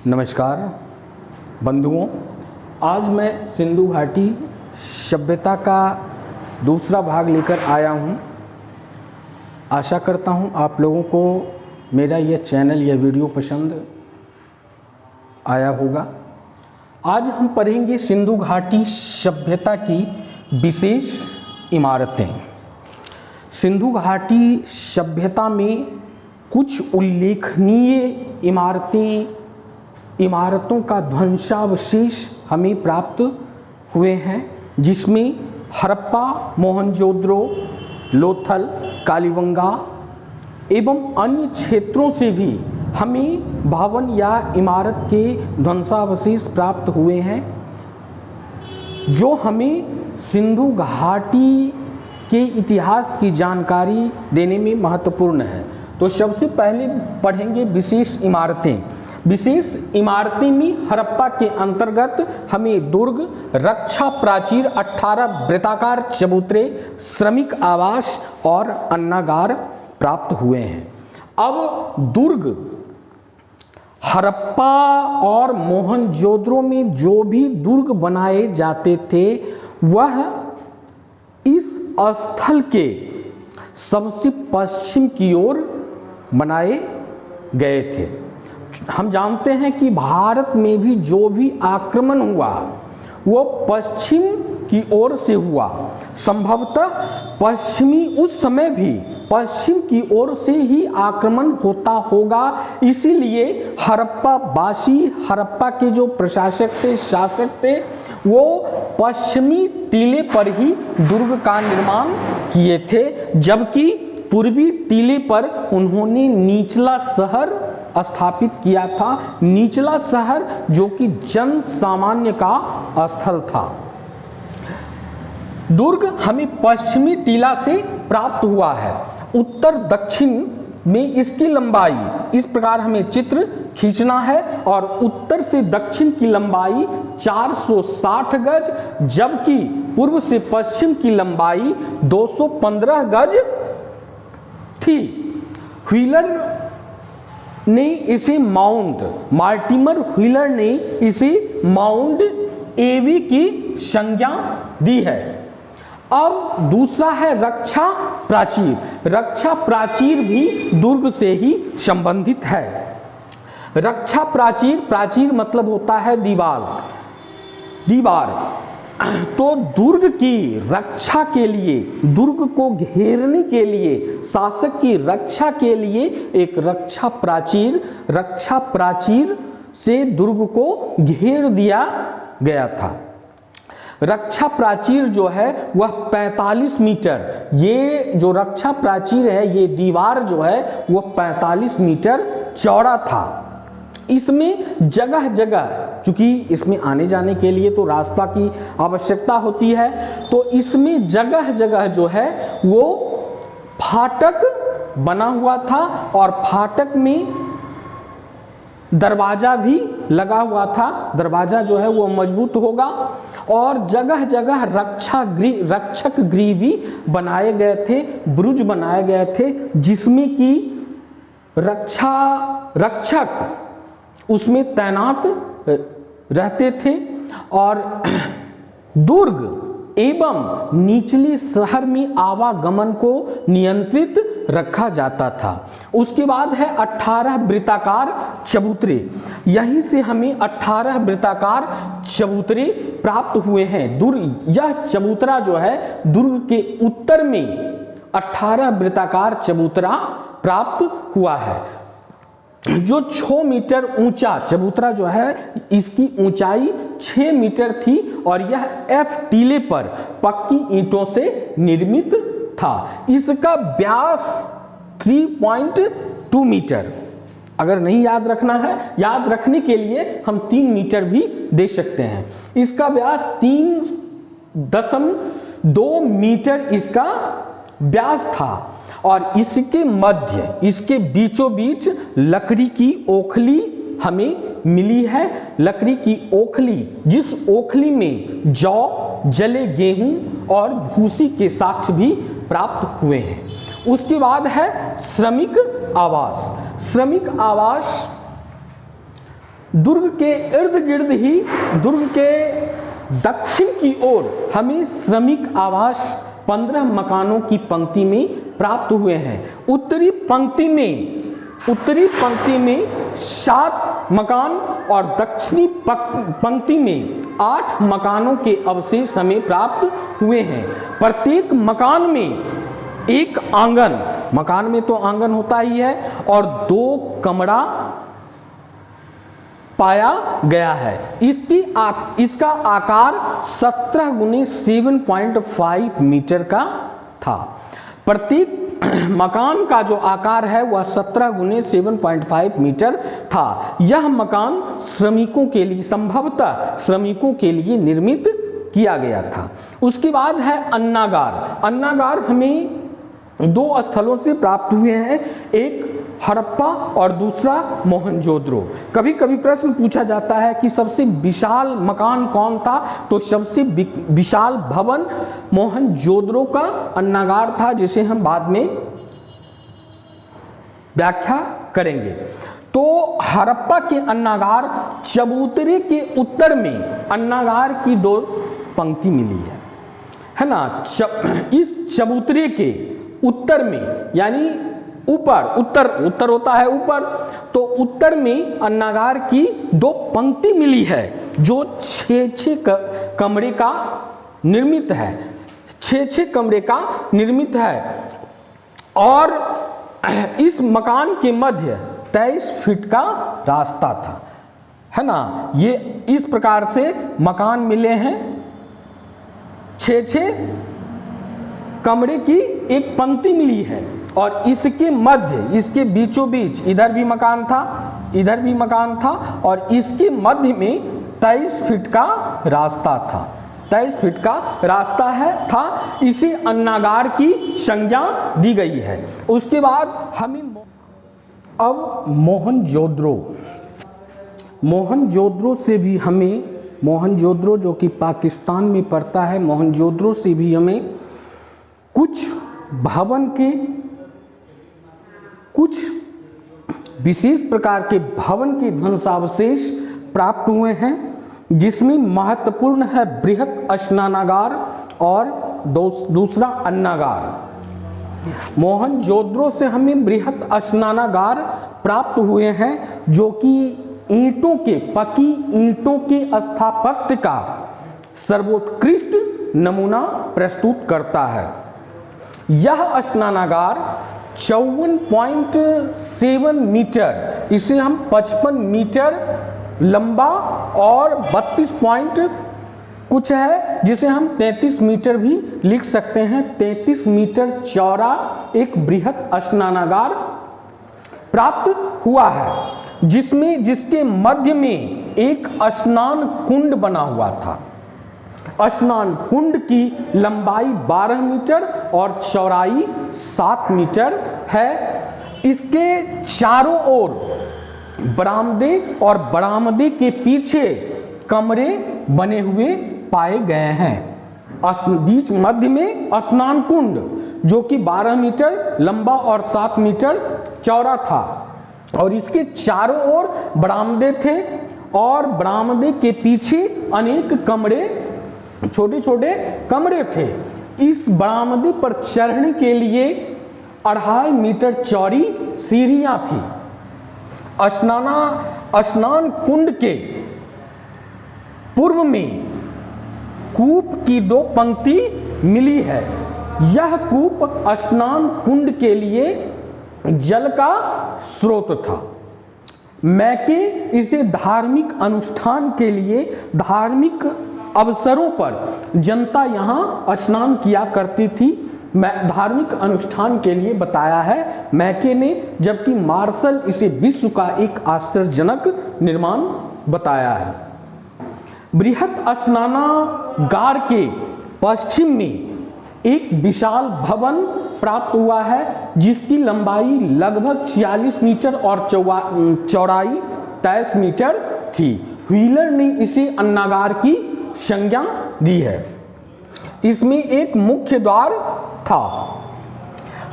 नमस्कार बंधुओं, आज मैं सिंधु घाटी सभ्यता का दूसरा भाग लेकर आया हूँ। आशा करता हूँ आप लोगों को मेरा यह चैनल या वीडियो पसंद आया होगा। आज हम पढ़ेंगे सिंधु घाटी सभ्यता की विशेष इमारतें। सिंधु घाटी सभ्यता में कुछ उल्लेखनीय इमारतों का ध्वंसावशेष हमें प्राप्त हुए हैं, जिसमें हड़प्पा, मोहनजोदड़ो, लोथल, कालीबंगा एवं अन्य क्षेत्रों से भी हमें भवन या इमारत के ध्वंसावशेष प्राप्त हुए हैं, जो हमें सिंधु घाटी के इतिहास की जानकारी देने में महत्वपूर्ण है। तो सबसे पहले पढ़ेंगे विशेष इमारतें। विशेष इमारतें में हड़प्पा के अंतर्गत हमें दुर्ग, रक्षा प्राचीर, 18 वृत्ताकार चबूतरे, श्रमिक आवास और अन्नागार प्राप्त हुए हैं। अब दुर्ग, हड़प्पा और मोहनजोदड़ो में जो भी दुर्ग बनाए जाते थे वह इस स्थल के सबसे पश्चिम की ओर बनाए गए थे। हम जानते हैं कि भारत में भी जो भी आक्रमण हुआ वो पश्चिम की ओर से हुआ। संभवतः पश्चिमी उस समय भी पश्चिम की ओर से ही आक्रमण होता होगा, इसीलिए हड़प्पा वासी, हड़प्पा के जो प्रशासक थे, शासक थे, वो पश्चिमी टीले पर ही दुर्ग का निर्माण किए थे, जबकि पूर्वी टीले पर उन्होंने निचला शहर स्थापित किया था। निचला शहर जो कि जन सामान्य का स्थल था। दुर्ग हमें पश्चिमी टीला से प्राप्त हुआ है। उत्तर दक्षिण में इसकी लंबाई, इस प्रकार हमें चित्र खींचना है, और उत्तर से दक्षिण की लंबाई 460 गज, जबकि पूर्व से पश्चिम की लंबाई 215 गज थी। व्हीलर ने इसे मार्टिमर व्हीलर ने इसे माउंट एवी की संज्ञा दी है। अब दूसरा है रक्षा प्राचीर। रक्षा प्राचीर भी दुर्ग से ही संबंधित है। रक्षा प्राचीर, प्राचीर मतलब होता है दीवार। तो दुर्ग की रक्षा के लिए, दुर्ग को घेरने के लिए, शासक की रक्षा के लिए एक रक्षा प्राचीर से दुर्ग को घेर दिया गया था। रक्षा प्राचीर जो है वह 45 मीटर, ये जो रक्षा प्राचीर है, ये दीवार जो है वह 45 मीटर चौड़ा था। इसमें जगह जगह, चूंकि इसमें आने जाने के लिए तो रास्ता की आवश्यकता होती है, तो इसमें जगह जगह जो है वो फाटक बना हुआ था, और फाटक में दरवाजा भी लगा हुआ था। दरवाजा जो है वो मजबूत होगा, और जगह जगह रक्षक गृह भी बनाए गए थे, बुरुज बनाए गए थे, जिसमें कि रक्षक उसमें तैनात रहते थे, और दुर्ग एवं निचले शहर में आवागमन को नियंत्रित रखा जाता था। उसके बाद है 18 वृत्ताकार चबूतरे। यहीं से हमें 18 वृत्ताकार चबूतरे प्राप्त हुए हैं। यह चबूतरा जो है दुर्ग के उत्तर में 18 वृत्ताकार चबूतरा प्राप्त हुआ है, जो 6 मीटर ऊंचा चबूतरा जो है, इसकी ऊंचाई 6 मीटर थी, और यह एफ टीले पर पक्की ईंटों से निर्मित था। इसका व्यास 3.2 मीटर। अगर नहीं याद रखना है, याद रखने के लिए हम 3 मीटर भी दे सकते हैं। इसका व्यास 3.2 मीटर इसका व्यास था, और इसके मध्य, इसके बीचों बीच लकड़ी की ओखली हमें मिली है। लकड़ी की ओखली, जिस ओखली में जौ, जले गेहूं और भूसी के साक्ष्य भी प्राप्त हुए हैं। उसके बाद है श्रमिक आवास। श्रमिक आवास दुर्ग के इर्द गिर्द ही, दुर्ग के दक्षिण की ओर हमें श्रमिक आवास 15 मकानों की पंक्ति में प्राप्त हुए हैं। उत्तरी पंक्ति में 7 मकान और दक्षिणी पंक्ति में 8 मकानों के अवशेष हमें प्राप्त हुए हैं। प्रत्येक मकान में एक आंगन, मकान में तो आंगन होता ही है, और 2 कमरा पाया गया है। इसका आकार 17 × 7.5 मीटर का था। प्रत्येक मकान का जो आकार है वह 17 × 7.5 मीटर था। यह मकान श्रमिकों के लिए, संभवतः श्रमिकों के लिए निर्मित किया गया था। उसके बाद है अन्नागार। अन्नागार हमें 2 स्थलों से प्राप्त हुए हैं, एक हड़प्पा और दूसरा मोहनजोदड़ो। कभी कभी प्रश्न पूछा जाता है कि सबसे विशाल मकान कौन था, तो सबसे विशाल भवन मोहनजोदड़ो का अन्नागार था, जिसे हम बाद में व्याख्या करेंगे। तो हड़प्पा के अन्नागार चबूतरे के उत्तर में अन्नागार की 2 पंक्ति मिली है ना। इस चबूतरे के उत्तर में, यानी ऊपर, उत्तर होता है ऊपर, तो उत्तर में अन्नागार की 2 पंक्ति मिली है, जो 6-6 कमरे का निर्मित है, 6-6 कमरे का निर्मित है। और इस मकान के मध्य 23 फीट का रास्ता था, है ना। ये इस प्रकार से मकान मिले हैं, 6-6 कमरे की एक पंक्ति मिली है, और इसके मध्य, इसके बीचों बीच इधर भी मकान था, इधर भी मकान था, और इसके मध्य में 23 फीट का रास्ता था, 23 फीट का रास्ता था। इसे अन्नागार की संज्ञा दी गई है। उसके बाद हमें अब मोहनजोदड़ो से भी हमें, मोहनजोदड़ो जो कि पाकिस्तान में पड़ता है, मोहनजोदड़ो से भी हमें कुछ भवन के, कुछ विशेष प्रकार के भवन के ध्वंसावशेष प्राप्त हुए हैं, जिसमें महत्वपूर्ण है बृहत स्नानागार और दूसरा अन्नागार। मोहनजोदड़ो से हमें बृहत स्नानागार प्राप्त हुए हैं, जो कि ईंटों के, पकी ईंटों के स्थापत्य का सर्वोत्कृष्ट नमूना प्रस्तुत करता है। यह स्नानागार 54.7 मीटर, इसे हम 55 मीटर लंबा और 32 पॉइंट कुछ है, जिसे हम 33 मीटर भी लिख सकते हैं, 33 मीटर चौड़ा एक बृहत स्नानागार प्राप्त हुआ है, जिसके मध्य में एक स्नान कुंड बना हुआ था। स्नान कुंड की लंबाई 12 मीटर और चौड़ाई 7 मीटर है। इसके चारों ओर बरामदे और बरामदे के पीछे कमरे बने हुए पाए गए हैं। बीच मध्य में स्नान कुंड, जो कि 12 मीटर लंबा और 7 मीटर चौड़ा था, और इसके चारों ओर बरामदे थे, और बरामदे के पीछे अनेक कमरे, छोटे छोटे कमरे थे। इस बरामदे पर चढ़ने के लिए 2.5 मीटर चौड़ी सीढ़ियां थी। स्नान कुंड के पूर्व में कूप की 2 पंक्ति मिली है। यह कूप स्नान कुंड के लिए जल का स्रोत था। मैके इसे धार्मिक अनुष्ठान के लिए, धार्मिक अवसरों पर जनता यहाँ स्नान किया करती थी, धार्मिक अनुष्ठान के लिए बताया है मैके ने, जबकि मार्शल इसे विश्व का एक आश्चर्यजनक निर्माण बताया है। बृहत स्नानागार के पश्चिम में एक विशाल भवन प्राप्त हुआ है, जिसकी लंबाई लगभग 46 मीटर और चौड़ाई 23 मीटर थी। व्हीलर ने इसे अन्नागार की संज्ञा दी है। इसमें एक मुख्य द्वार था।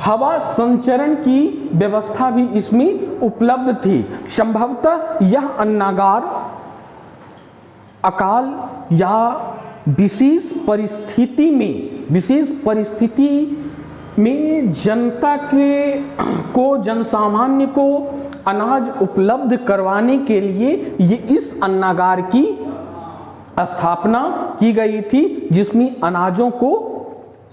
हवा संचरण की व्यवस्था भी इसमें उपलब्ध थी। संभवतः यह अन्नागार अकाल या विशेष परिस्थिति में जनता को जनसामान्य को अनाज उपलब्ध करवाने के लिए ये इस अन्नागार की स्थापना की गई थी, जिसमें अनाजों को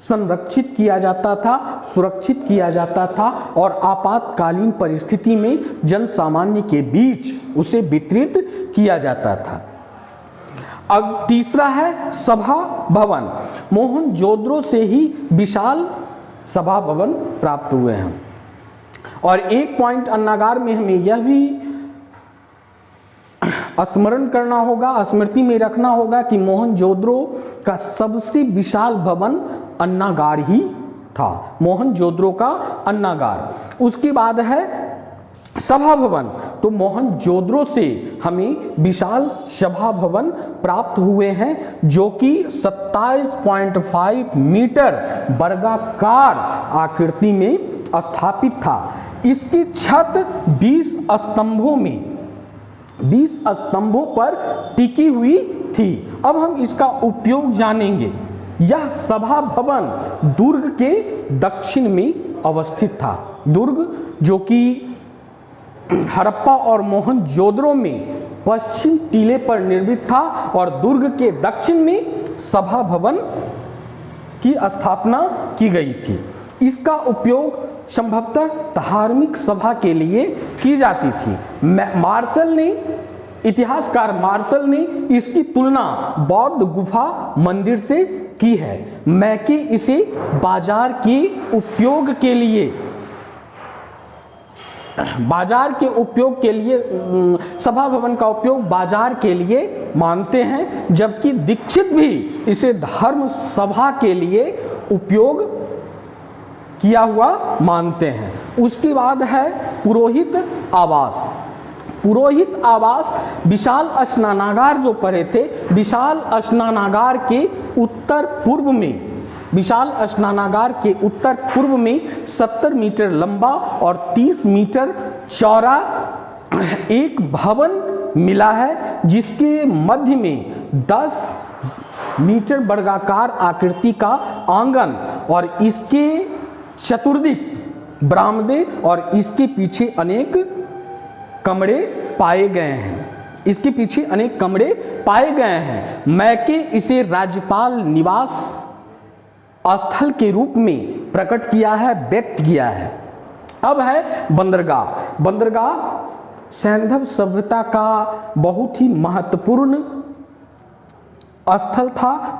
संरक्षित किया जाता था, सुरक्षित किया जाता था और आपातकालीन परिस्थिति में जनसामान्य के बीच उसे वितरित किया जाता था। अब तीसरा है सभा भवन। मोहनजोदड़ो से ही विशाल सभा भवन प्राप्त हुए हैं। और एक पॉइंट अन्नागार में हमें यह भी स्मरण करना होगा, स्मृति में रखना होगा कि मोहनजोदड़ो का सबसे विशाल भवन अन्नागार ही था, मोहनजोदड़ो का अन्नागार। उसके बाद है सभा भवन। तो मोहनजोदड़ो से हमें विशाल सभा भवन प्राप्त हुए हैं, जो कि 27.5 मीटर वर्गाकार आकृति में स्थापित था। इसकी छत 20 स्तंभों पर टिकी हुई थी। अब हम इसका उपयोग जानेंगे। यह सभा भवन दुर्ग के दक्षिण में अवस्थित था। दुर्ग जो कि हड़प्पा और मोहनजोदड़ो में पश्चिम टीले पर निर्मित था और दुर्ग के दक्षिण में सभा भवन की स्थापना की गई थी। इसका उपयोग संभवतः धार्मिक सभा के लिए की जाती थी। इतिहासकार मार्शल ने इसकी तुलना बौद्ध गुफा मंदिर से की है। मैके इसे बाजार के उपयोग के लिए सभा भवन का उपयोग बाजार के लिए मानते हैं, जबकि दीक्षित भी इसे धर्म सभा के लिए उपयोग किया हुआ मानते हैं। उसके बाद है पुरोहित आवास। पुरोहित आवास विशाल स्नानागार जो पड़े थे, विशाल स्नानागार के उत्तर पूर्व में 70 मीटर लंबा और 30 मीटर चौड़ा एक भवन मिला है, जिसके मध्य में 10 मीटर वर्गाकार आकृति का आंगन और इसके चतुर्दिक बरामदे और इसके पीछे अनेक कमरे पाए गए हैं। मैके इसे राज्यपाल निवास स्थल के रूप में प्रकट किया है, व्यक्त किया है। अब है बंदरगाह। बंदरगाह सैंधव सभ्यता का बहुत ही महत्वपूर्ण स्थल था।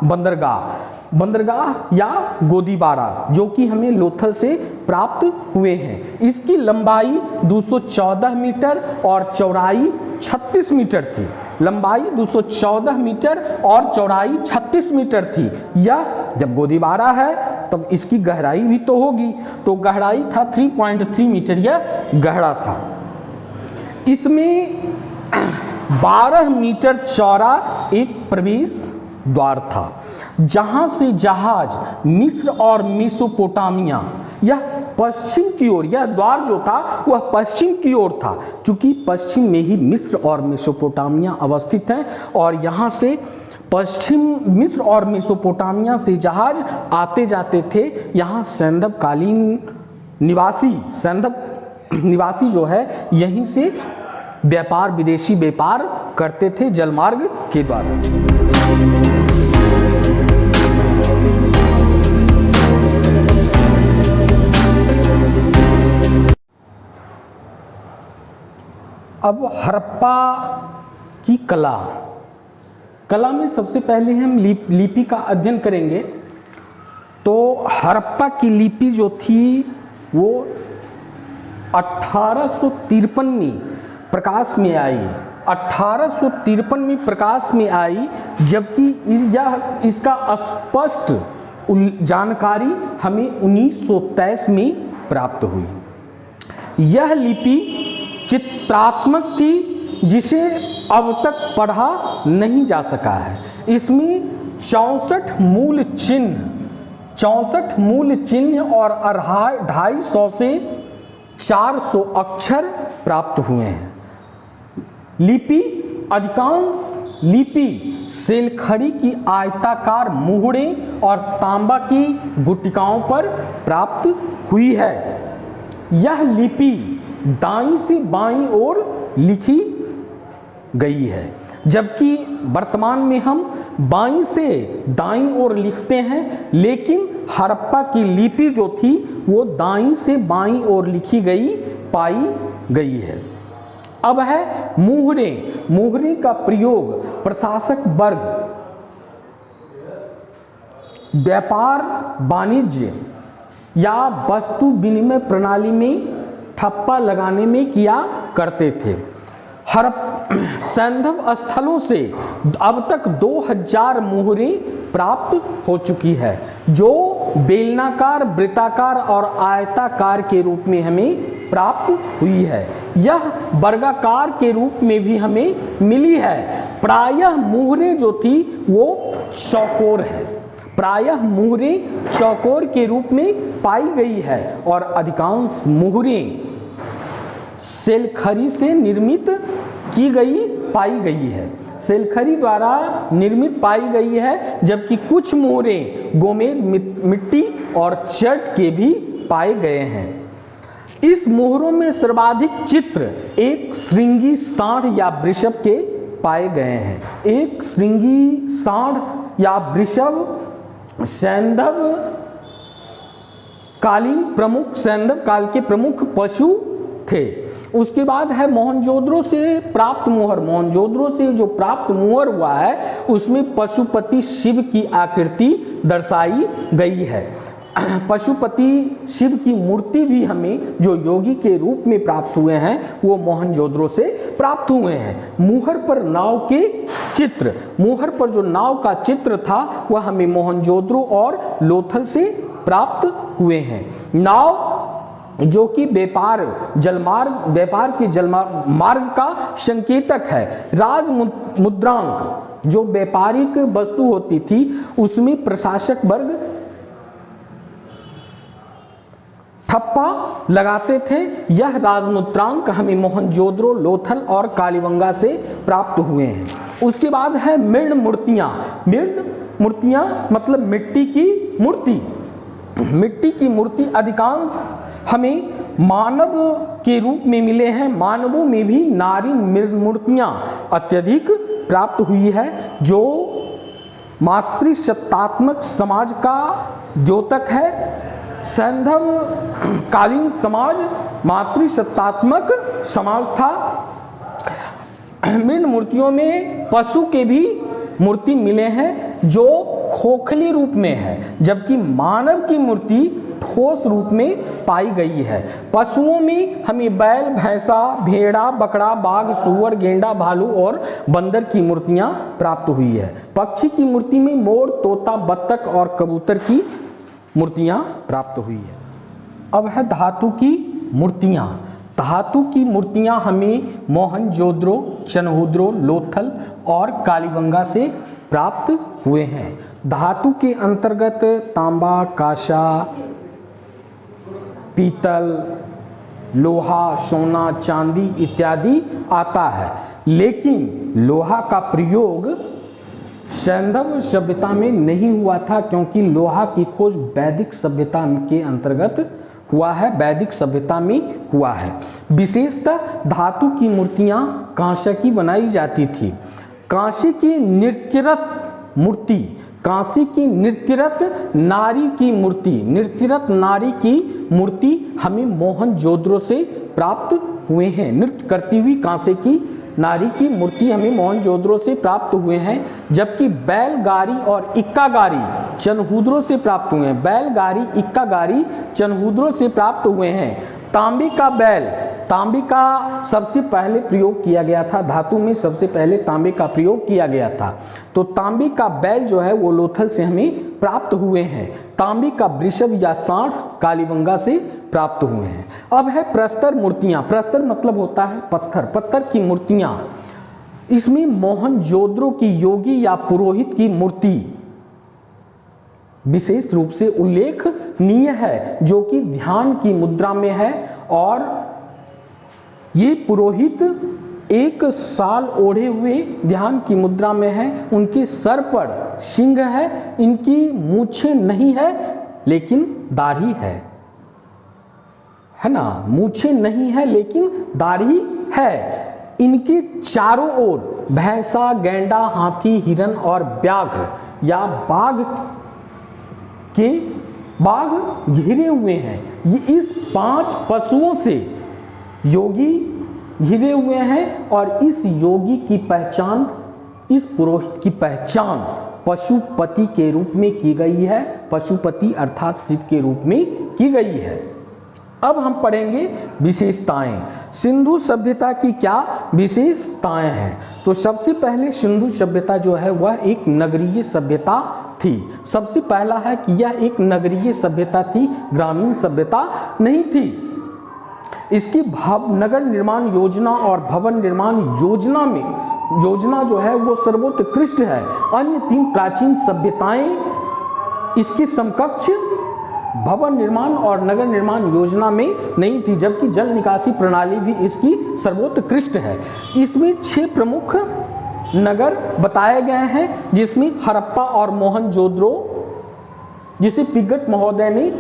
बंदरगाह या गोदीबारा जो कि हमें लोथल से प्राप्त हुए हैं। इसकी लंबाई 214 मीटर और चौड़ाई 36 मीटर थी। लंबाई 214 मीटर और चौड़ाई 36 मीटर थी। यह जब गोदीबारा है तब इसकी गहराई भी तो होगी, तो गहराई था 3.3 मीटर, यह गहरा था। इसमें 12 मीटर चौड़ा एक प्रवेश द्वार था, जहां से जहाज मिस्र और मेसोपोटामिया, यह पश्चिम की ओर, यह द्वार जो था वह पश्चिम की ओर था, क्योंकि पश्चिम में ही मिस्र और मेसोपोटामिया अवस्थित हैं और यहां से पश्चिम मिस्र और मेसोपोटामिया से जहाज आते जाते थे। यहाँ सैंधव निवासी जो है यहीं से विदेशी व्यापार करते थे जलमार्ग के द्वारा। अब हड़प्पा की कला में सबसे पहले हम लिपि का अध्ययन करेंगे। तो हड़प्पा की लिपि जो थी वो 1853 में प्रकाश में आई। 1853 में प्रकाश में आई, जबकि इसका स्पष्ट जानकारी हमें 1923 में प्राप्त हुई। यह लिपि चित्रात्मक थी, जिसे अब तक पढ़ा नहीं जा सका है। इसमें 64 मूल चिन्ह और 250 से 400 अक्षर प्राप्त हुए हैं। लिपि अधिकांश लिपि सेलखड़ी की आयताकार मुहरे और तांबा की गुटिकाओं पर प्राप्त हुई है। यह लिपि दाईं से बाईं ओर लिखी गई है, जबकि वर्तमान में हम बाईं से दाईं ओर लिखते हैं, लेकिन हड़प्पा की लिपि जो थी वो दाईं से बाईं ओर लिखी गई पाई गई है। अब है मुहरे। मुहरे का प्रयोग प्रशासक वर्ग व्यापार वाणिज्य या वस्तु विनिमय प्रणाली में ठप्पा लगाने में किया करते थे। सैंधव स्थलों से अब तक 2000 मुहरे प्राप्त हो चुकी है, जो बेलनाकार, वृत्ताकार और आयताकार के रूप में हमें प्राप्त हुई है। यह वर्गाकार के रूप में भी हमें मिली है। प्रायः मुहरे जो थी वो चौकोर है, प्रायः मुहरे चौकोर के रूप में पाई गई है और अधिकांश मुहरे सेलखड़ी से निर्मित की गई पाई गई है, सेलखड़ी द्वारा निर्मित पाई गई है, जबकि कुछ मुहरे गोमेद मिट्टी और चट के भी पाए गए हैं। इस मुहरों में सर्वाधिक चित्र एक श्रृंगी सांड या वृषभ के पाए गए हैं। एक श्रृंगी सांड या वृषभ सैंधव काल के प्रमुख पशु थे। उसके बाद है मोहनजोदड़ो से प्राप्त मुहर। मोहनजोदड़ो से जो प्राप्त मुहर हुआ है उसमें पशुपति शिव की आकृति दर्शाई गई है। पशुपति शिव की मूर्ति भी हमें जो योगी के रूप में प्राप्त हुए हैं वो मोहनजोदड़ो से प्राप्त हुए हैं। मुहर पर नाव के चित्र, मुहर पर जो नाव का चित्र था वह हमें मोहनजोदड़ो और लोथल से प्राप्त हुए हैं। नाव जो कि व्यापार के जलमार्ग का संकेतक है। राज मुद्रांक जो व्यापारिक वस्तु होती थी उसमें प्रशासक वर्ग ठप्पा लगाते थे। यह राजमुद्रांक हमें मोहनजोदड़ो, लोथल और कालीबंगा से प्राप्त हुए हैं। उसके बाद है मृण मूर्तियां। मृण मूर्तियां मतलब मिट्टी की मूर्ति। मिट्टी की मूर्ति अधिकांश हमें मानव के रूप में मिले हैं। मानवों में भी नारी मूर्तियां अत्यधिक प्राप्त हुई है, जो मातृसत्तात्मक समाज का द्योतक है। सैंधव कालीन समाज मातृसत्तात्मक समाज था। मृण मूर्तियों में पशु के भी मूर्ति मिले हैं जो खोखली रूप में है, जबकि मानव की मूर्ति ठोस रूप में पाई गई है। पशुओं में हमें बैल, भैंसा, भेड़ा, बकरा, बाघ, सूअर, गेंडा, भालू और बंदर की मूर्तियां प्राप्त हुई है। पक्षी की मूर्ति में मोर, तोता, बत्तख और कबूतर की मूर्तियां प्राप्त हुई है। अब है धातु की मूर्तियां। धातु की मूर्तियां हमें मोहनजोदड़ो, चनहुद्रो, लोथल और कालीबंगा से प्राप्त हुए हैं। धातु के अंतर्गत तांबा, कांसा, पीतल, लोहा, सोना, चांदी इत्यादि आता है, लेकिन लोहा का प्रयोग सैंधव सभ्यता में नहीं हुआ था, क्योंकि लोहा की खोज वैदिक सभ्यता के अंतर्गत हुआ है, वैदिक सभ्यता में हुआ है। विशेषतः धातु की मूर्तियां कांसे की बनाई जाती थी। कांसे की नृत्यरत मूर्ति, कांसे की नृत्यरत नारी की मूर्ति, नृत्यरत नारी की मूर्ति हमें मोहनजोदड़ो से प्राप्त हुए हैं। नृत्य करती हुई कांसे की नारी की मूर्ति हमें मोहनजोदड़ो से प्राप्त हुए हैं, जबकि बैलगाड़ी और इक्का गाड़ी चनहुद्रो से प्राप्त हुए हैं। बैलगाड़ी, इक्का गाड़ी चनहुद्रो से प्राप्त हुए हैं। तांबे का बैल, तांबे का सबसे पहले प्रयोग किया गया था। धातु में सबसे पहले तांबे का प्रयोग किया गया था, तो तांबे का बैल जो है वो लोथल से हमें प्राप्त हुए हैं। तांबे का वृषभ या सांड कालीबंगा से प्राप्त हुए हैं। अब है प्रस्तर मूर्तियां। प्रस्तर मतलब होता है पत्थर, पत्थर की मूर्तियां। इसमें मोहनजोदड़ो की योगी या पुरोहित की मूर्ति विशेष रूप से उल्लेखनीय है, जो कि ध्यान की मुद्रा में है, और ये पुरोहित एक साल ओढ़े हुए ध्यान की मुद्रा में है, उनके सर पर सिंह है, इनकी मूछें नहीं है लेकिन दाढ़ी है ना, मूछें नहीं है लेकिन दाढ़ी है। इनके चारों ओर भैंसा, गैंडा, हाथी, हिरन और व्याघ्र या बाघ घिरे हुए हैं। ये इस 5 पशुओं से योगी घिरे हुए हैं और इस योगी की पहचान, इस पुरोहित की पहचान पशुपति के रूप में की गई है। पशुपति अर्थात शिव के रूप में की गई है। अब हम पढ़ेंगे विशेषताएं। सिंधु सभ्यता की क्या विशेषताएं हैं? तो सबसे पहले सिंधु सभ्यता जो है वह एक नगरीय सभ्यता थी। सबसे पहला है कि यह एक नगरीय सभ्यता थी, ग्रामीण सभ्यता नहीं थी। इसकी नगर निर्माण योजना और भवन निर्माण योजना जो है वो सर्वोत्कृष्ट है। अन्य 3 प्राचीन सभ्यताएं इसकी समकक्ष भवन निर्माण और नगर निर्माण योजना में नहीं थी, जबकि जल निकासी प्रणाली भी इसकी सर्वोत्कृष्ट है। इसमें 6 प्रमुख नगर बताए गए हैं, जिसमें हड़प्पा और मोहनजोदड़ो, जिसे पिगट महोदय ने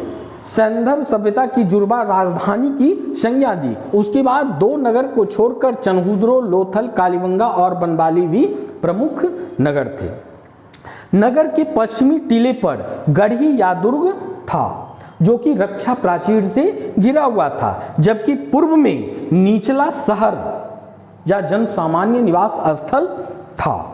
सैंधव सभ्यता की जुड़वा राजधानी की संज्ञा दी। उसके बाद 2 नगर को छोड़कर चनहुद्रो, लोथल, कालीबंगा और बनवाली भी प्रमुख नगर थे। नगर के पश्चिमी टीले पर गढ़ी या दुर्ग था, जो कि रक्षा प्राचीर से घिरा हुआ था, जबकि पूर्व में निचला शहर या जन सामान्य निवास स्थल था।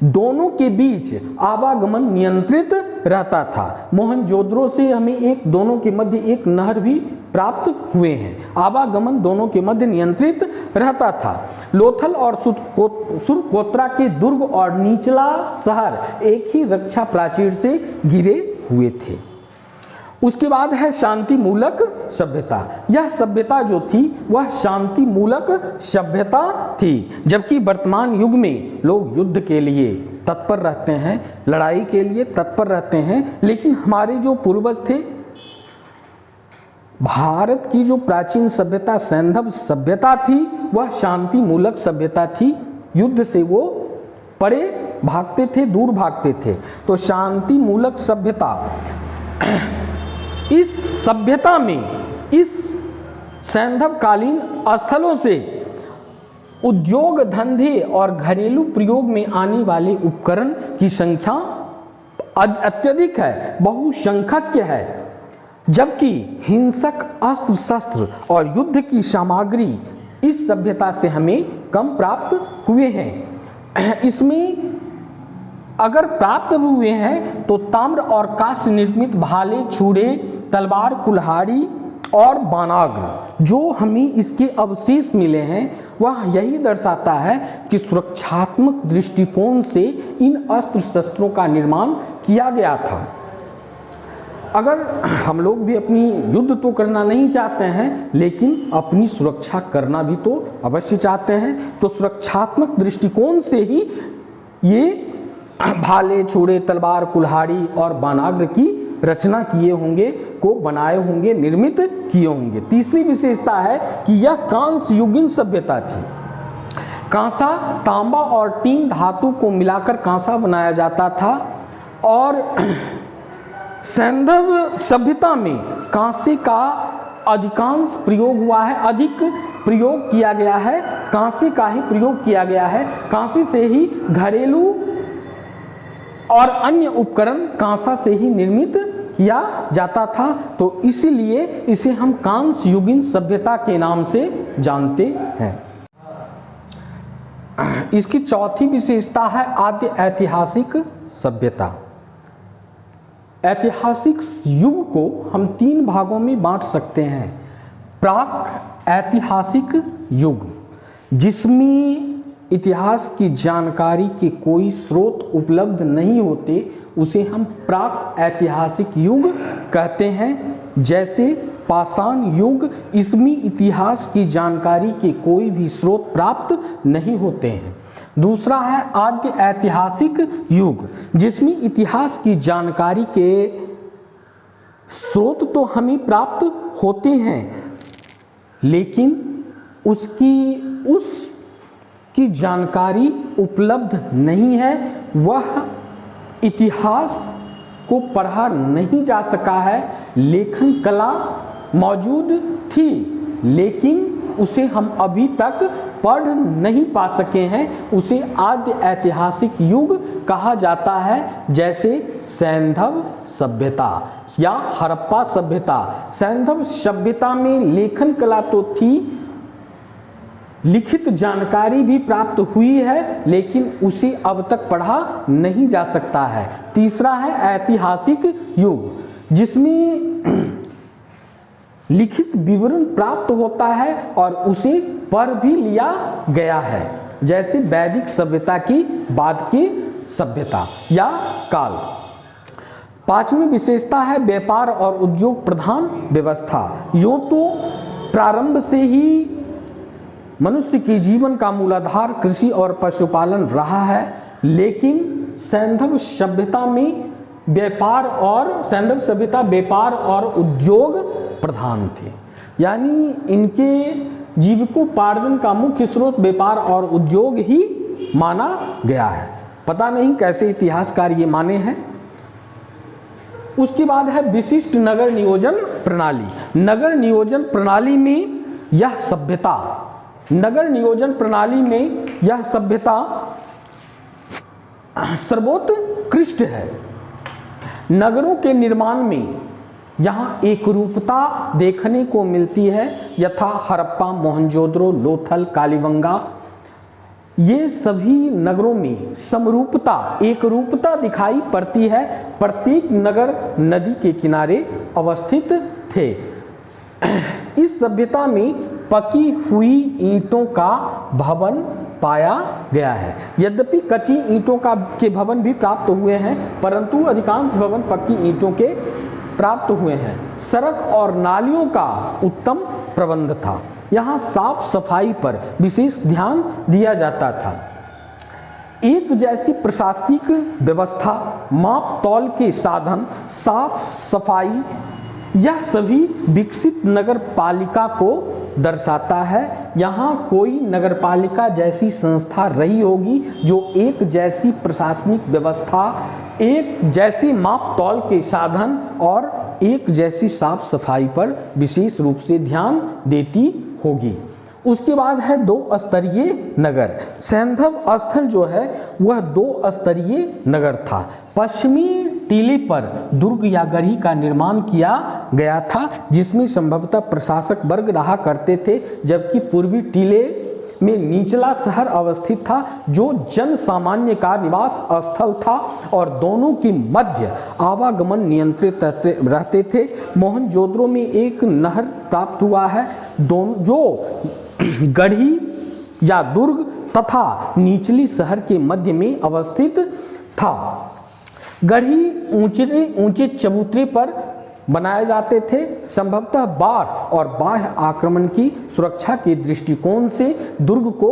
दोनों के बीच आवागमन नियंत्रित रहता था। मोहनजोदड़ो से हमें दोनों के मध्य एक नहर भी प्राप्त हुए हैं। आवागमन दोनों के मध्य नियंत्रित रहता था। लोथल और सुरकोत्रा के दुर्ग और निचला शहर एक ही रक्षा प्राचीर से घिरे हुए थे। उसके बाद है शांति मूलक सभ्यता। यह सभ्यता जो थी वह शांति मूलक सभ्यता थी, जबकि वर्तमान युग में लोग युद्ध के लिए तत्पर रहते हैं, लड़ाई के लिए तत्पर रहते हैं, लेकिन हमारे जो पूर्वज थे, भारत की जो प्राचीन सभ्यता सैंधव सभ्यता थी वह शांति मूलक सभ्यता थी। युद्ध से वो परे भागते थे, दूर भागते थे। तो शांति मूलक सभ्यता, इस सभ्यता में इस सैंधवकालीन स्थलों से उद्योग धंधे और घरेलू प्रयोग में आने वाले उपकरण की संख्या अत्यधिक है, बहुसंख्यक है, जबकि हिंसक अस्त्र शस्त्र और युद्ध की सामग्री इस सभ्यता से हमें कम प्राप्त हुए हैं। इसमें अगर प्राप्त हुए हैं तो ताम्र और कांस्य निर्मित भाले, छुड़े, तलवार, कुल्हाड़ी और बानाग्र जो हमें इसके अवशेष मिले हैं वह यही दर्शाता है कि सुरक्षात्मक दृष्टिकोण से इन अस्त्र शस्त्रों का निर्माण किया गया था। अगर हम लोग भी अपनी युद्ध तो करना नहीं चाहते हैं, लेकिन अपनी सुरक्षा करना भी तो अवश्य चाहते हैं, तो सुरक्षात्मक दृष्टिकोण से ही ये भाले, छुड़े, तलवार, कुल्हाड़ी और बानाग्र की रचना किए होंगे, को बनाए होंगे, निर्मित किए होंगे। तीसरी विशेषता है कि यह कांस्य युगीन सभ्यता थी। कांसा, तांबा और टीन धातु को मिलाकर कांसा बनाया जाता था और सैंधव सभ्यता में कांसे का अधिकांश प्रयोग हुआ है, अधिक प्रयोग किया गया है, कांसे का ही प्रयोग किया गया है। कांसे से ही घरेलू और अन्य उपकरण कांसा से ही निर्मित किया जाता था, तो इसीलिए इसे हम कांस्य युगीन सभ्यता के नाम से जानते हैं। इसकी चौथी विशेषता है आद्य ऐतिहासिक सभ्यता। ऐतिहासिक युग को हम 3 भागों में बांट सकते हैं। प्राक ऐतिहासिक युग, जिसमें इतिहास की जानकारी के कोई स्रोत उपलब्ध नहीं होते, उसे हम प्राक ऐतिहासिक युग कहते हैं। जैसे पाषाण युग, इसमें इतिहास की जानकारी के कोई भी स्रोत प्राप्त नहीं होते हैं। दूसरा है आद्य ऐतिहासिक युग, जिसमें इतिहास की जानकारी के स्रोत तो हमें प्राप्त होते हैं, लेकिन उस की जानकारी उपलब्ध नहीं है, वह इतिहास को पढ़ा नहीं जा सका है। लेखन कला मौजूद थी लेकिन उसे हम अभी तक पढ़ नहीं पा सके हैं। उसे आद्य ऐतिहासिक युग कहा जाता है, जैसे सैंधव सभ्यता या हड़प्पा सभ्यता। सैंधव सभ्यता में लेखन कला तो थी, लिखित जानकारी भी प्राप्त हुई है, लेकिन उसे अब तक पढ़ा नहीं जा सकता है। तीसरा है ऐतिहासिक युग, जिसमें लिखित विवरण प्राप्त होता है और उसे पढ़ भी लिया गया है, जैसे वैदिक सभ्यता की बाद की सभ्यता या काल। पांचवी विशेषता है व्यापार और उद्योग प्रधान व्यवस्था। यूं तो प्रारंभ से ही मनुष्य के जीवन का मूलाधार कृषि और पशुपालन रहा है, लेकिन सैंधव सभ्यता में सैंधव सभ्यता व्यापार और उद्योग प्रधान थे, यानी इनके जीविकोपार्जन का मुख्य स्रोत व्यापार और उद्योग ही माना गया है। पता नहीं कैसे इतिहासकार ये माने हैं। उसके बाद है विशिष्ट नगर नियोजन प्रणाली। नगर नियोजन प्रणाली में यह सभ्यता सर्वोत्कृष्ट है। नगरों के निर्माण में यहाँ एक रूपता देखने को मिलती है, यथा हड़प्पा, मोहनजोदड़ो, लोथल, कालीबंगा। ये सभी नगरों में समरूपता, एक रूपता दिखाई पड़ती है। प्रत्येक नगर नदी के किनारे अवस्थित थे। इस सभ्यता में पकी हुई ईंटों का भवन पाया गया है। यद्यपि कच्ची ईंटों के भवन भी प्राप्त हुए हैं, परंतु अधिकांश भवन पक्की ईंटों के प्राप्त हुए हैं। सड़क और नालियों का उत्तम प्रबंध था। यहाँ साफ सफाई पर विशेष ध्यान दिया जाता था। एक जैसी प्रशासनिक व्यवस्था, माप तौल के साधन, साफ सफाई, यह सभी विकसित नगर पालिका को दर्शाता है। यहाँ कोई नगरपालिका जैसी संस्था रही होगी जो एक जैसी प्रशासनिक व्यवस्था, एक जैसे माप तौल के साधन और एक जैसी साफ सफाई पर विशेष रूप से ध्यान देती होगी। उसके बाद है दो स्तरीय नगर। सैंधव स्थल जो है वह दो स्तरीय नगर था। पश्चिमी टीले पर दुर्ग या गढ़ी का निर्माण किया गया था, जिसमें संभवतः प्रशासक वर्ग रहा करते थे, जबकि पूर्वी टीले में निचला शहर अवस्थित था, जो जन सामान्य का निवास स्थल था और दोनों के मध्य आवागमन नियंत्रित रहते थे। मोहनजोदड़ो में एक नहर प्राप्त हुआ है, जो गढ़ी या दुर्ग तथा निचली शहर के मध्य में अवस्थित था। गढ़ी ऊंचे चबूतरे पर बनाए जाते थे, संभवतः बाढ़ और बाह्य आक्रमण की सुरक्षा के दृष्टिकोण से दुर्ग को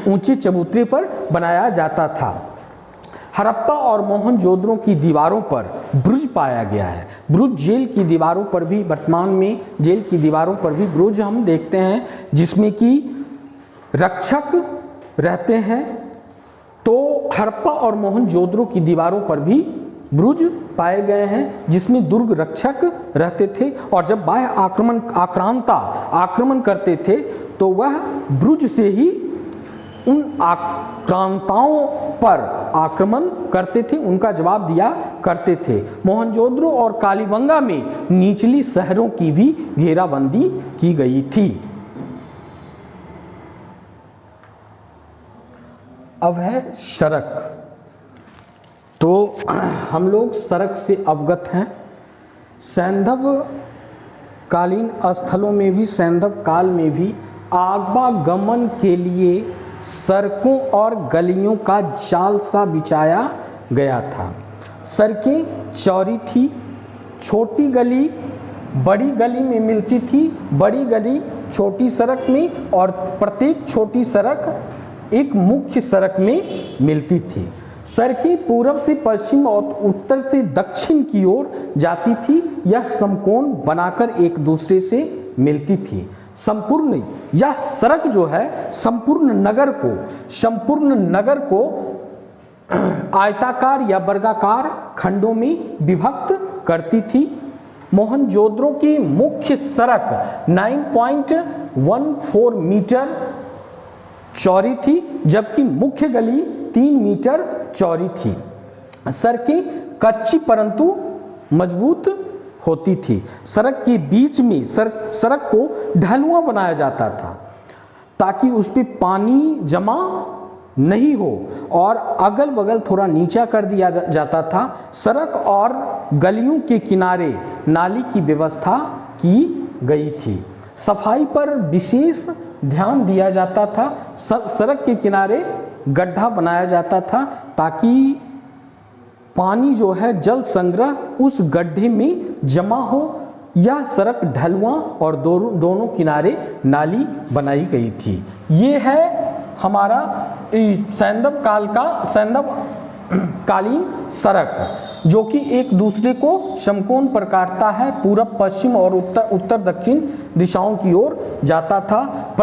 ऊंचे चबूतरे पर बनाया जाता था। हड़प्पा और मोहनजोदड़ो की दीवारों पर ब्रुज पाया गया है। ब्रुज जेल की दीवारों पर भी, वर्तमान में जेल की दीवारों पर भी ब्रुज हम देखते हैं, जिसमें कि रक्षक रहते हैं। तो हड़प्पा और मोहनजोदड़ो की दीवारों पर भी ब्रुज पाए गए हैं, जिसमें दुर्ग रक्षक रहते थे और जब बाह्य आक्रांता आक्रमण करते थे तो वह ब्रुज से ही उन आक्रांताओं पर आक्रमण करते थे, उनका जवाब दिया करते थे। मोहनजोदड़ो और कालीबंगा में निचली शहरों की भी घेराबंदी की गई थी। अब है सड़क। तो हम लोग सड़क से अवगत हैं। सैंधव कालीन स्थलों में भी, सैंधव काल में भी आवागमन के लिए सड़कों और गलियों का जाल सा बिछाया गया था। सड़कें चौड़ी थी, छोटी गली बड़ी गली में मिलती थी, बड़ी गली छोटी सड़क में, और प्रत्येक छोटी सड़क एक मुख्य सड़क में मिलती थी। सड़कें पूर्व से पश्चिम और उत्तर से दक्षिण की ओर जाती थी। यह समकोण बनाकर एक दूसरे से मिलती थी। संपूर्ण, यह सड़क जो है संपूर्ण नगर को आयताकार या वर्गाकार खंडों में विभक्त करती थी। मोहनजोदड़ो की मुख्य सड़क 9.14 मीटर चौड़ी थी, जबकि मुख्य गली 3 मीटर चौड़ी थी। सड़कें कच्ची परंतु मजबूत होती थी। सड़क के बीच में सड़क को ढलुआ बनाया जाता था ताकि उस पर पानी जमा नहीं हो, और अगल बगल थोड़ा नीचा कर दिया जाता था। सड़क और गलियों के किनारे नाली की व्यवस्था की गई थी। सफाई पर विशेष ध्यान दिया जाता था। सड़क के किनारे गड्ढा बनाया जाता था ताकि पानी जो है जल संग्रह उस गड्ढे में जमा हो। यह सड़क ढलुआ और दोनों किनारे नाली बनाई गई थी। ये है हमारा सैंधव कालीन सड़क, जो कि एक दूसरे को समकोण पर काटता है, पूरब पश्चिम और उत्तर दक्षिण दिशाओं की ओर जाता था।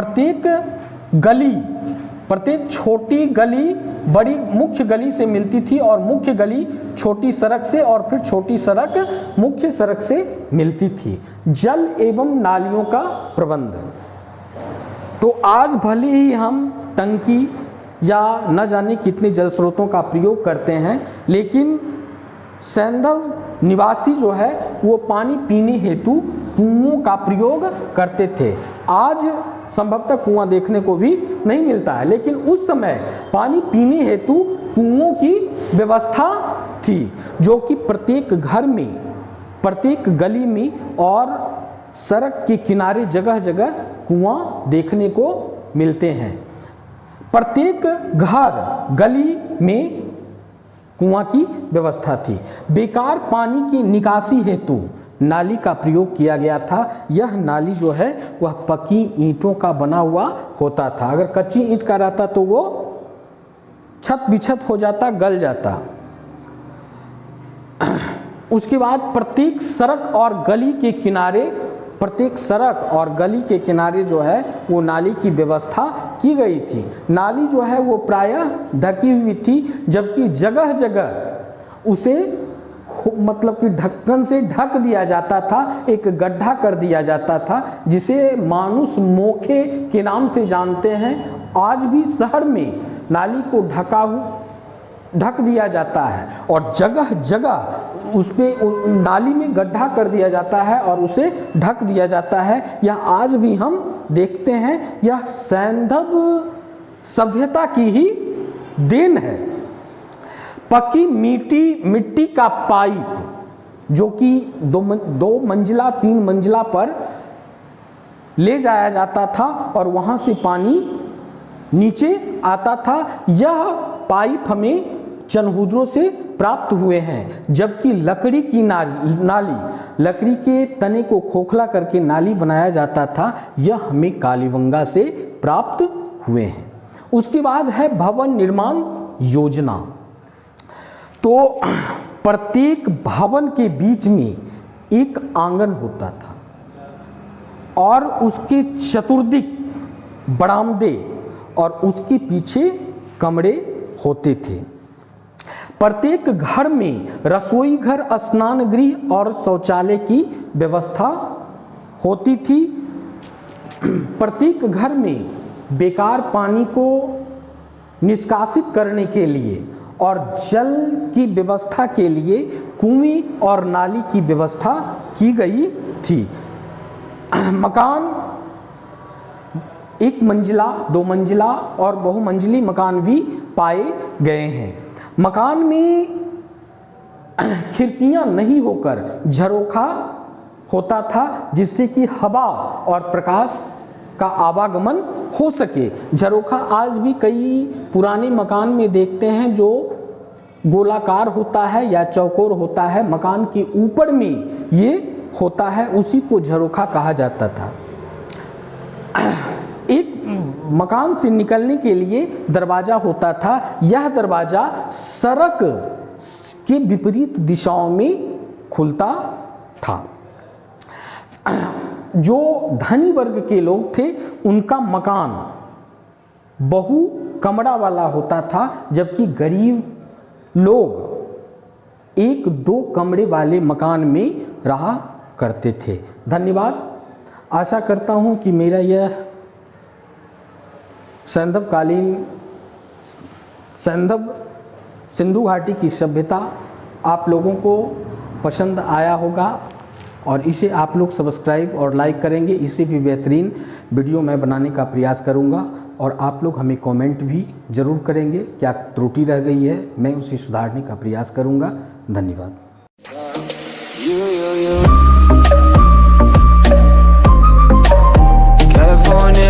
प्रत्येक छोटी गली बड़ी मुख्य गली से मिलती थी, और मुख्य गली छोटी सड़क से, और फिर छोटी सड़क मुख्य सड़क से मिलती थी। जल एवं नालियों का प्रबंध, तो आज भले ही हम टंकी या न जाने कितने जल स्रोतों का प्रयोग करते हैं, लेकिन सैंधव निवासी जो है वो पानी पीने हेतु कुओं का प्रयोग करते थे। आज संभवतः कुआं देखने को भी नहीं मिलता है, लेकिन उस समय पानी पीने हेतु कुओं की व्यवस्था थी, जो कि प्रत्येक घर में, प्रत्येक गली में और सड़क के किनारे जगह जगह कुआं देखने को मिलते हैं। प्रत्येक घर गली में कुआं की व्यवस्था थी। बेकार पानी की निकासी हेतु नाली का प्रयोग किया गया था। यह नाली जो है वह पक्की ईंटों का बना हुआ होता था। अगर कच्ची ईंट का रहता तो वो छत बिछत हो जाता, गल जाता। उसके बाद प्रत्येक सड़क और गली के किनारे जो है वो नाली की व्यवस्था की गई थी। नाली जो है वो प्रायः ढकी हुई थी, जबकि जगह जगह उसे मतलब कि ढक्कन से ढक दिया जाता था, एक गड्ढा कर दिया जाता था, जिसे मानुष मोखे के नाम से जानते हैं। आज भी शहर में नाली को ढक दिया जाता है, और जगह जगह उस पे नाली में गड्ढा कर दिया जाता है और उसे ढक दिया जाता है। यह आज भी हम देखते हैं। यह सैंधव सभ्यता की ही देन है। पक्की मिट्टी का पाइप, जो कि 2 मंजिला 3 मंजिला पर ले जाया जाता था और वहां से पानी नीचे आता था। यह पाइप हमें चनहूदरों से प्राप्त हुए हैं, जबकि लकड़ी की नाली, लकड़ी के तने को खोखला करके नाली बनाया जाता था, यह हमें कालीबंगा से प्राप्त हुए हैं। उसके बाद है भवन निर्माण योजना। तो प्रत्येक भवन के बीच में एक आंगन होता था और उसके चतुर्दिक बरामदे और उसके पीछे कमरे होते थे। प्रत्येक घर में रसोई घर, स्नान गृह और शौचालय की व्यवस्था होती थी। प्रत्येक घर में बेकार पानी को निष्कासित करने के लिए और जल की व्यवस्था के लिए कुएं और नाली की व्यवस्था की गई थी। मकान 1 मंजिला, 2 मंजिला और बहुमंजिली मकान भी पाए गए हैं। मकान में खिड़कियां नहीं होकर झरोखा होता था, जिससे कि हवा और प्रकाश का आवागमन हो सके। झरोखा आज भी कई पुराने मकान में देखते हैं, जो गोलाकार होता है या चौकोर होता है, मकान के ऊपर में ये होता है, उसी को झरोखा कहा जाता था। एक मकान से निकलने के लिए दरवाजा होता था। यह दरवाजा सड़क के विपरीत दिशाओं में खुलता था। जो धनी वर्ग के लोग थे उनका मकान बहु कमरा वाला होता था, जबकि गरीब लोग 1-2 कमरे वाले मकान में रहा करते थे। धन्यवाद। आशा करता हूं कि मेरा यह सिंधु घाटी की सभ्यता आप लोगों को पसंद आया होगा और इसे आप लोग सब्सक्राइब और लाइक करेंगे। इससे भी बेहतरीन वीडियो मैं बनाने का प्रयास करूंगा और आप लोग हमें कमेंट भी ज़रूर करेंगे। क्या त्रुटि रह गई है मैं उसे सुधारने का प्रयास करूंगा। धन्यवाद। California